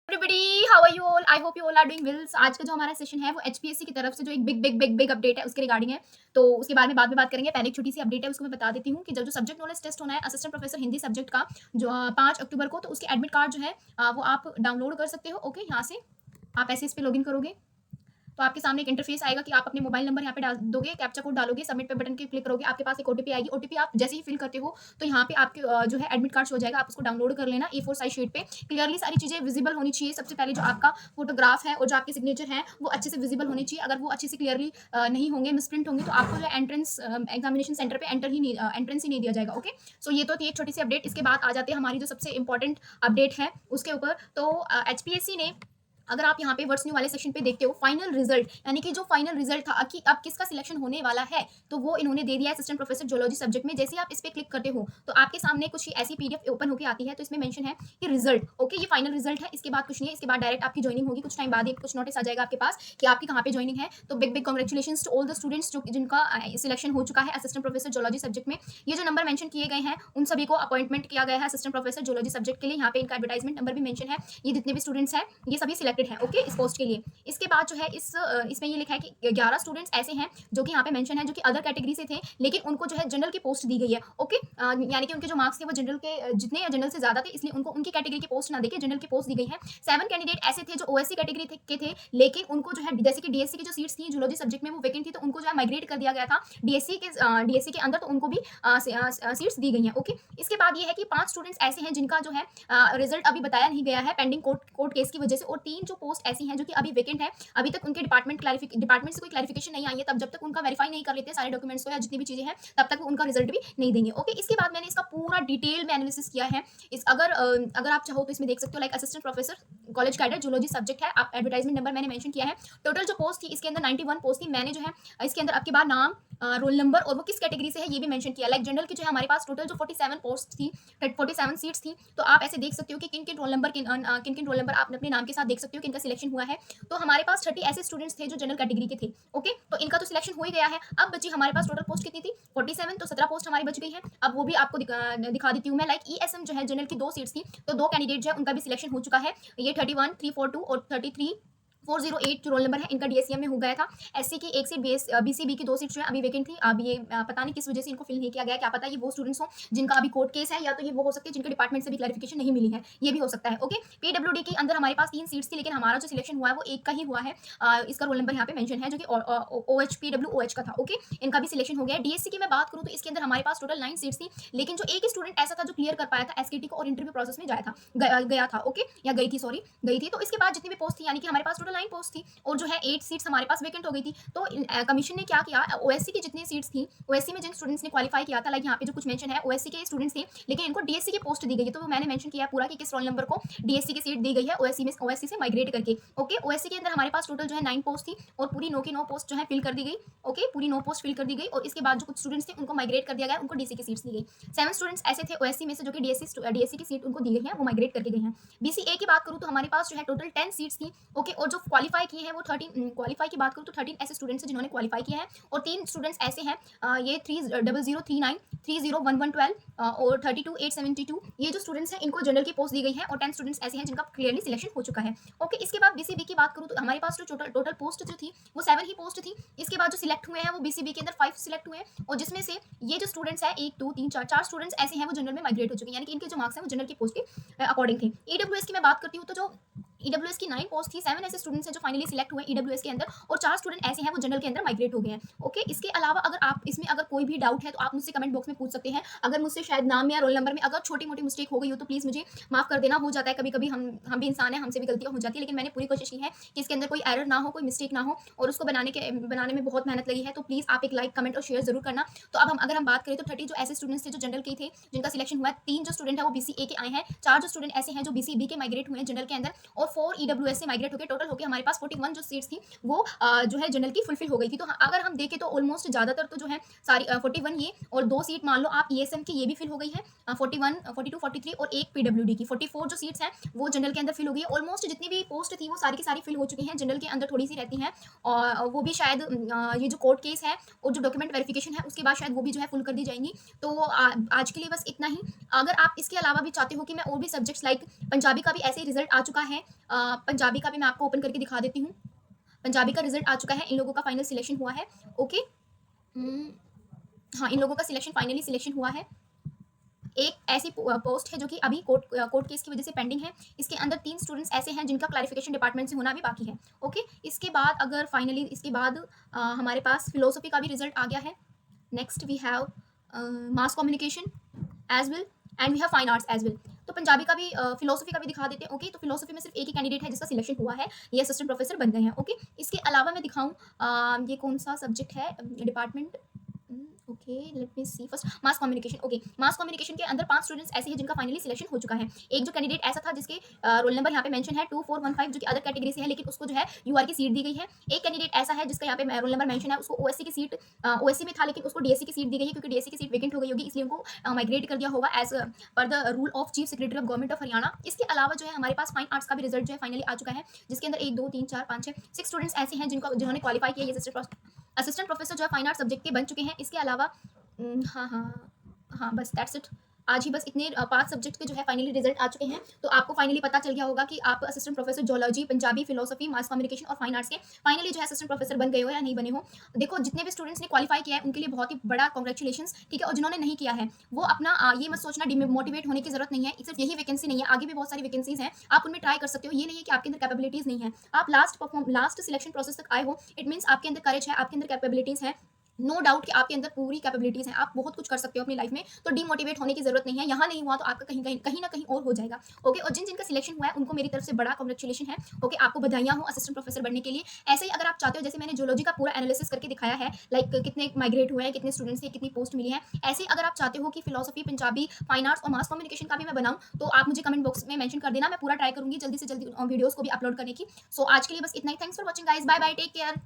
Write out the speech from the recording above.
Everybody how are you all? I hope you all are doing well. आज का जो हमारा सेशन है वो एचपीएससी की तरफ से जो एक बिग अपडेट है उसके रिगार्डिंग है। तो उसके बारे में बाद में बात करेंगे। पहले एक छोटी सी अपडेट है उसको मैं बता देती हूँ कि जो सब्जेक्ट नॉलेज टेस्ट होना है असिस्टेंट प्रोफेसर हिंदी सब्जेक्ट का जो 5 अक्टूबर को, तो उसके एडमिट कार्ड जो है वो आप डाउनलोड कर सकते हो। ओके, यहाँ से आप ऐसे इस पे लॉगिन करोगे तो आपके सामने एक इंटरफेस आएगा कि आप अपने मोबाइल नंबर यहाँ पे डाल दोगे, कैप्चा कोड डालोगे, सबमिट पे बटन के क्लिक करोगे, आपके पास एक ओटीपी आएगी। ओटीपी आप जैसे ही फिल करते हो तो यहाँ पे आपके जो है एडमिट कार्ड शो हो जाएगा। आप उसको डाउनलोड कर लेना A4 साइज शीट पे। क्लियरली सारी चीजें विजिबल होनी चाहिए। सबसे पहले जो आपका फोटोग्राफ है और जो आपके सिग्नेचर है वो अच्छे से विजिबल होनी चाहिए। अगर वो अच्छे से क्लियरली नहीं होंगे, मिसप्रिंट होंगे, तो आपको जो एंट्रेंस एग्जामिनेशन सेंटर पे एंट्रेंस ही नहीं दिया जाएगा। ओके, सो ये तो थी एक छोटी सी अपडेट। इसके बाद आ जाते हैं हमारी जो सबसे इंपॉर्टेंट अपडेट है उसके ऊपर। तो एचपीएससी ने, अगर आप यहाँ पे वर्ड्स न्यू वाले सेक्शन पे देखते हो, फाइनल रिजल्ट यानी कि जो फाइनल रिजल्ट था कि अब किसका सिलेक्शन होने वाला है, तो वो इन्होंने दे दिया है असिस्टेंट प्रोफेसर जूलॉजी सब्जेक्ट में। जैसे ही आप इस पे क्लिक करते हो तो आपके सामने कुछ ऐसी पीडीएफ ओपन होकर आती है। तो इसमें मेंशन है कि रिजल्ट, ओके, ये फाइनल रिजल्ट है, इसके बाद कुछ नहीं है। इसके बाद डायरेक्ट आपकी ज्वाइनिंग होगी। कुछ टाइम बाद ही कुछ नोटिस आ जाएगा आपके पास कि आपकी कहाँ पे ज्वाइनिंग है। तो big congratulation to all the students जो जिनका सिलेक्शन हो चुका है असिस्टेंट प्रोफेसर जूलॉजी सब्जेक्ट में। ये जो नंबर मेंशन किए गए हैं उन सभी को अपॉइंटमेंट किया गया है असिस्टेंट प्रोफेसर जूलॉजी सब्जेक्ट के लिए। यहाँ पे इनका एडवर्टाइजमेंट नंबर भी मेंशन है। ये जितने भी स्टूडेंट्स हैं ये सभी सिलेक्टेड हैं, ओके, इस पोस्ट के लिए। इसके बाद जो है इसमें ये लिखा है कि 11 स्टूडेंट्स ऐसे हैं जो कि यहाँ पे मेंशन है जो कि अदर कैटेगरी से थे, लेकिन उनको जो है जनरल की पोस्ट दी गई है। ओके, यानी कि उनके जो मार्क्स थे वो जनरल के जितने या जनरल से ज्यादा थे, इसलिए उनको उनकी कैटेगरी की पोस्ट ना देके जनरल की पोस्ट दी गई है। 7 कैंडिडेट ऐसे थे जो ओएससी कैटेगरी के थे, लेकिन उनको जो है जैसे कि डीएससी की जो सीट्स थी जूलॉजी सब्जेक्ट में वो वैकेंट थी, तो उनको जो है माइग्रेट कर दिया गया था डीएससी के अंदर, तो उनको भी सीट्स दी गई हैं। ओके, इसके बाद ये है कि 5 स्टूडेंट्स ऐसे हैं जिनका जो है रिजल्ट अभी बताया नहीं गया है पेंडिंग कोर्ट केस की वजह से, और 3 जो पोस्ट ऐसी हैं जो कि अभी वैकेंट है। अभी तक उनके डिपार्टमेंट से कोई क्लैरिफिकेशन नहीं आई है। तब जब तक उनका वेरीफाई नहीं कर लेते सारे डॉक्यूमेंट्स को या जितनी भी चीजें हैं, तब तक वो उनका रिजल्ट भी नहीं देंगे। ओके, इसके बाद मैंने इसका पूरा डिटेल में एनालिसिस किया है। अगर आप चाहो तो इसमें देख सकते हो, like assistant professor college cadre zoology subject है। आप एडवर्टाइजमेंट नंबर मैंने मेंशन किया है। टोटल जो पोस्ट थी इसके अंदर 91 पोस्ट थी। मैंने जो है इसके अंदर आपके बाद नाम, रोल नंबर और वो किस कैटेगरी से है ये भी मेंशन किया। लाइक जनरल की जो है हमारे पास टोटल जो 47 पोस्ट थी, 47 सीट्स थी। तो आप ऐसे देख सकते हो कि किन किन रोल नंबर आप अपने नाम के साथ देख सकते हो कि इनका सिलेक्शन हुआ है। तो हमारे पास 30 ऐसे स्टूडेंट्स थे जो जनरल कैटेगरी के थे। ओके, तो इनका तो सिलेक्शन हो ही गया है। अब बची हमारे पास टोटल पोस्ट कितनी थी? 47, तो 17 पोस्ट हमारी बच गई है। अब वो भी आपको दिखा देती हूँ मैं। लाइक ईएसएम जो है जनरल की 2 सीट्स थी, तो 2 कैंडिडेट जो है उनका भी सिलेक्शन हो चुका है। ये 31342 और 33408 जो रोल नंबर है इनका डीएससीएम में हो गया था। एससी की 1 सीट, बीसीबी की 2 सीट जो है अभी वैकेंट थी। अब ये पता नहीं किस वजह से इनको फिल नहीं किया गया। क्या पता ये वो स्टूडेंट्स हो जिनका अभी कोर्ट केस है, या तो ये वो हो सकते हैं जिनके डिपार्टमेंट से भी क्लैरिफिकेशन नहीं मिली है, ये भी हो सकता है। ओके, पीडब्ल्यूडी के अंदर हमारे पास 3 सीट्स थी, लेकिन हमारा जो सिलेक्शन हुआ है वो एक का ही हुआ है। इसका रोल नंबर यहाँ पे मेंशन है जो कि ओएच पीडब्ल्यूओएच का था। ओके, इनका भी सिलेक्शन हो गया है। डीएससी की मैं बात करूँ तो इसके अंदर हमारे पास टोटल 9 सीट्स थी, लेकिन जो एक स्टूडेंट ऐसा था जो क्लियर कर पाया था एसकेटी को और इंटरव्यू प्रोसेस में गया था। ओके, या गई थी। तो इसके बाद जितनी भी पोस्ट थी, यानी कि हमारे पास टोटल 9 पोस्ट थी और जो है 8 सीट्स हमारे पास वैकेंट हो गई थी। तो कमीशन ने क्या किया, ओएससी की जितनी सीट्स थी, ओएससी में जिन स्टूडेंट्स ने क्वालिफाई किया था, लाइक यहाँ पे जो कुछ मेंशन है ओएससी के स्टूडेंट्स थे, लेकिन इनको डीएससी की पोस्ट दी गई है। तो मैंने मेंशन किया पूरा कि किस रोल नंबर को डीएससी की सीट दी गई है ओएससी से माइग्रेट करके। ओके, ओएससी के अंदर हमारे पास टोटल जो है 9 पोस्ट थी और पूरी 9 की 9 पोस्ट जो है फिल कर दी गई। ओके, पूरी 9 पोस्ट फिल कर दी गई और इसके बाद जो कुछ स्टूडेंट्स थे उनको माइग्रेट कर दिया गया, उनको डीसी की सीट्स दी गई। 7 स्टूडेंट्स ऐसे थे ओएससी में से जो कि डीएससी की सीट उनको दी गई है, वो माइग्रेट करके गए हैं। बीसीए की बात करूँ तो हमारे पास जो है टोटल 10 सीट्स थी। ओके, और जो क्वालिफाई किए हैं वो 13, क्वालिफाई की बात करूँ तो 13 ऐसे स्टूडेंट्स हैं जिन्होंने क्वालिफाई किया है, और 3 स्टूडेंट्स ऐसे हैं, ये 3039, 301112 और 32872, ये जो स्टूडेंट्स हैं इनको जनरल की पोस्ट दी गई है, और 10 स्टूडेंट्स ऐसे हैं जिनका क्लियरली सिलेक्शन हो चुका है। ओके, इसके बाद बीसीबी की बात करूँ तो हमारे पास जो टोटल पोस्ट जो थी वो 7 ही पोस्ट थी। इसके बाद जो सिलेक्ट हुए हैं वो बीसीबी के अंदर 5 सिलेक्ट हुए हैं, और जिसमें से ये जो स्टूडेंट्स है 1 2 3 4 स्टूडेंट्स ऐसे हैं वो जनरल में माइग्रेट हो चुके हैं, यानी कि इनके जो मार्क्स हैं वो जनरल की पोस्ट के अकॉर्डिंग थे। ईडब्ल्यूएस की मैं बात करती हूँ तो जो ईडब्ल्यूएस की 9 पोस्ट थी, 7 ऐसे स्टूडेंट्स हैं जो फाइनली सिलेक्ट हुए ईडब्ल्यूएस के अंदर, और 4 स्टूडेंट ऐसे हैं वो जनरल के अंदर माइग्रेट हो गए हैं। ओके, इसके अलावा अगर आप इसमें अगर कोई भी डाउट है तो आप मुझसे कमेंट बॉक्स में पूछ सकते हैं। अगर मुझसे शायद नाम या रोल नंबर में अगर छोटी मोटी मिस्टेक हो गई हो तो प्लीज़ मुझे माफ़ कर देना। हो जाता है कभी कभी, हम भी इंसान हैं, हमसे भी गलतियाँ हो जाती है, लेकिन मैंने पूरी कोशिश की है कि इसके अंदर कोई एरर ना हो, कोई मिस्टेक ना हो, और उसको बनाने में बहुत मेहनत लगी है। तो प्लीज़ आप एक लाइक, कमेंट और शेयर जरूर करना। तो अब अगर हम बात करें तो 30 जो ऐसे स्टूडेंट्स थे जो जनरल के थे जिनका सिलेक्शन हुआ है, 3 जो स्टूडेंट है वो बीसीए के आए हैं, 4 जो स्टूडेंट ऐसे हैं जो बीसीबी के माइग्रेट हुए हैं जनरल के अंदर, और 4 ईडब्ल्यूएस से माइग्रेट होकर टोटल होकर हमारे पास 41 जो सीट्स थी वो जो है जनरल की फुलफिल हो गई थी। तो अगर हम देखें तो ऑलमोस्ट ज़्यादातर तो जो है सारी 41 ये और 2 सीट मान लो आप ईएसएम की ये भी फिल हो गई है, 41, 42, 43 और एक पीडब्ल्यूडी की 44 जो सीट्स हैं वो जनरल के अंदर फिल हो गई है। ऑलमोस्ट जितनी भी पोस्ट थी वो सारी की सारी फिल हो चुकी हैं, जनरल के अंदर थोड़ी सी रहती हैं, और वो भी शायद ये जो कोर्ट केस है और जो डॉक्यूमेंट वेरिफिकेशन है उसके बाद शायद वो भी जो है फुल कर दी जाएंगी। तो आज के लिए बस इतना ही। अगर आप इसके अलावा भी चाहते हो कि मैं और भी सब्जेक्ट्स लाइक पंजाबी का भी ऐसे ही रिजल्ट आ चुका है, पंजाबी का भी मैं आपको ओपन करके दिखा देती हूँ। पंजाबी का रिजल्ट आ चुका है, इन लोगों का फाइनल सिलेक्शन हुआ है। ओके, हाँ, इन लोगों का सिलेक्शन फाइनली सिलेक्शन हुआ है। एक ऐसी पोस्ट है जो कि अभी कोर्ट केस की वजह से पेंडिंग है। इसके अंदर 3 स्टूडेंट्स ऐसे हैं जिनका क्लैरिफिकेशन डिपार्टमेंट से होना भी बाकी है। ओके, इसके बाद अगर फाइनली इसके बाद हमारे पास फिलोसफी का भी रिजल्ट आ गया है। Next we have mass communication as well and we have fine arts as well. तो पंजाबी का भी फिलोसफी का भी दिखा देते हैं। ओके, तो फिलोसफी में सिर्फ एक ही कैंडिडेट है जिसका सिलेक्शन हुआ है, ये असिस्टेंट प्रोफेसर बन गए हैं। ओके, इसके अलावा मैं दिखाऊं ये कौन सा सब्जेक्ट है department. Okay, let me see first mass communication. Okay, mass communication के अंदर 5 स्टूडेंट्स ऐसे हैं जिनका फाइनली सिलेक्शन हो चुका है। एक जो कैंडिडेट ऐसा था जिसके रोल नंबर यहाँ पे मेंशन है 2415, जो कि अदर कैटेगरी से है, लेकिन उसको जो है यूआर की सीट दी गई है। एक कैंडिडेट ऐसा है जिसका यहाँ पे रोल नंबर मेंशन है, उसको ओएससी की सीट, ओएससी में था लेकिन उसको डीएससी की सीट दी गई है, क्योंकि डीएससी की सीट वेकेंट हो गई होगी, इसलिए उनको माइग्रेट कर दिया होगा as per the rule of chief secretary of government of Haryana. इसके अलावा जो है हमारे पास फाइन आर्ट्स का भी रिजल्ट जो है फाइनली आ चुका है, जिसके अंदर 1 2 3 4 5 6 स्टूडेंट्स ऐसे हैं जिन्होंने क्वालिफाई किया, ये असिस्टेंट प्रोफेसर जो है फाइन आर्ट सब्जेक्ट के बन चुके हैं। इसके अलावा हाँ हाँ हाँ, बस दैट्स इट। आज ही बस इतने 5 सब्जेक्ट के जो है फाइनली रिजल्ट आ चुके हैं। तो आपको फाइनली पता चल गया होगा कि आप assistant professor zoology, Punjabi, philosophy, mass communication और फाइन आर्ट्स के फाइनली जो है असिस्टेंट प्रोफेसर बन गए हो या नहीं बने हो। देखो, जितने भी स्टूडेंट्स ने क्वालिफाई किया है उनके लिए बहुत ही बड़ा कॉन्ग्रेचुलेशंस, ठीक है। और जिन्होंने नहीं किया है वो अपना ये मत सोचना डिमोटिवेट होने की जरूरत नहीं है। सिर्फ यही वैकेंसी नहीं है, आगे भी बहुत सारी वैकेंसीज हैं, आप उनमें ट्राई कर सकते हो। ये नहीं है कि आपके अंदर कैपेबिलिटीज नहीं है। आप लास्ट सिलेक्शन प्रोसेस तक आए हो, इट मीन्स आपके अंदर करेज है, आपके अंदर कैपेबिलिटीज है। नो डाउट कि आपके अंदर पूरी कैपेबिलिटीज हैं, आप बहुत कुछ कर सकते हो अपनी लाइफ में। तो डिमोटिवेट होने की जरूरत नहीं है। यहाँ नहीं हुआ तो आपका कहीं ना कहीं और हो जाएगा। ओके, और जिनका सिलेक्शन हुआ है उनको मेरी तरफ से बड़ा कॉन्ग्रेचुलेशन है। ओके, आपको बधाइयाँ हो असिस्टेंट प्रोफेसर बनने के लिए। ऐसे ही अगर आप चाहते हो, जैसे मैंने जियोलॉजी का पूरा एनालिसिस करके दिखाया है, लाइक कितने माइग्रेट हुए हैं, कितने स्टूडेंट्स थे, कितनी पोस्ट मिली है, ऐसे ही अगर आप चाहते हो कि फिलोसफी, पंजाबी, फाइन आर्ट्स और मास कम्युनिकेशन का भी मैं बनाऊँ, तो आप मुझे कमेंट बॉक्स में मेंशन कर देना। मैं पूरा ट्राई करूंगी जल्दी से जल्दी वीडियोस को भी अपलोड करने की। सो आज के लिए बस इतना ही। Thanks for watching guys, bye bye, take care.